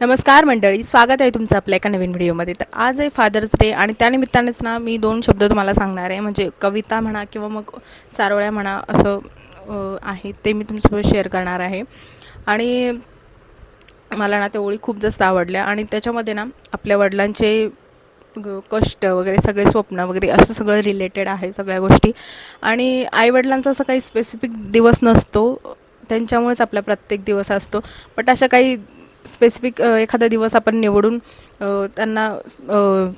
नमस्कार मंडळी, स्वागत आहे तुमचं आपल्या एका नवीन व्हिडिओमध्ये। तर आज आहे फादर्स डे आणि त्यानिमित्तानेच ना मी दोन शब्द तुम्हाला सांगणार आहे, म्हणजे कविता म्हणा किंवा मग चारोळ्या म्हणा असं आहे ते मी तुमच्यासोबत शेअर करणार आहे। आणि मला ना त्या ओळी खूप जास्त आवडल्या आणि त्याच्यामध्ये ना आपल्या वडिलांचे कष्ट वगैरे सगळे स्वप्न वगैरे असं सगळं रिलेटेड आहे सगळ्या गोष्टी। आणि आईवडिलांचा असं काही स्पेसिफिक दिवस नसतो, त्यांच्यामुळेच आपला प्रत्येक दिवस असतो। बट अशा काही स्पेसिफिक एखादा दिवस आपण निवडून त्यांना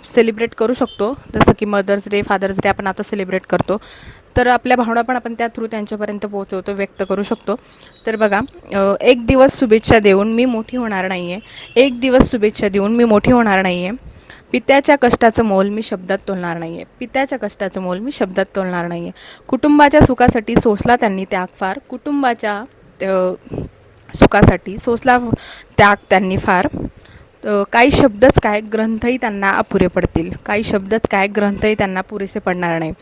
सेलिब्रेट करू शकतो, जसं की मदर्स डे, फादर्स डे आपण आता सेलिब्रेट करतो। तर आपल्या भावना पण आपण त्या थ्रू त्यांच्यापर्यंत पोहोचवतो, व्यक्त करू शकतो। तर बघा, एक दिवस शुभेच्छा देऊन मी मोठी होणार नाही आहे, एक दिवस शुभेच्छा देऊन मी मोठी होणार नाही आहे, पित्याच्या कष्टाचं मोल मी शब्दात तोलणार नाही आहे, पित्याच्या कष्टाचं मोल मी शब्दात तोलणार नाही आहे। कुटुंबाच्या सुखासाठी सोसला त्यांनी त्याग फार, कुटुंबाच्या सुखासाठी सोसला त्याग त्यांनी फार। काही शब्दच काय ग्रंथही त्यांना अपुरे पडतील, काही शब्दच काय ग्रंथही त्यांना पुरेसे पडणार नाही।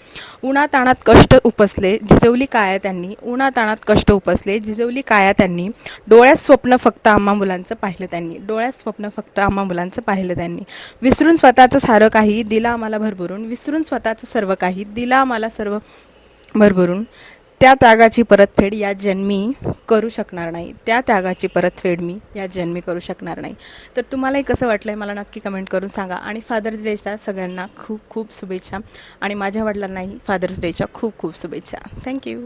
उन्हाताणात कष्ट उपसले झिजवली काया त्यांनी, उन्हाताणात कष्ट उपसले झिजवली काया त्यांनी, डोळ्यात स्वप्न फक्त आम्हा मुलांचं पाहिलं त्यांनी, डोळ्यात स्वप्न फक्त आम्हा मुलांचं पाहिलं त्यांनी। विसरून स्वतःचं सारं काही दिलं आम्हाला भरभरून, विसरून स्वतःचं सर्व काही दिलं आम्हाला सर्व भरभरून। त्या त्यागाची परतफेड या जन्मी करू शकणार नाही, त्या त्यागाची परतफेड मी या जन्मी करू शकणार नाही। तर तुम्हालाही कसं वाटलं मला नक्की कमेंट करून सांगा। आणि फादर्स डेच्या सगळ्यांना खूप खूप शुभेच्छा, आणि माझ्या वडिलांनाही फादर्स डेच्या खूप खूप शुभेच्छा। थँक्यू।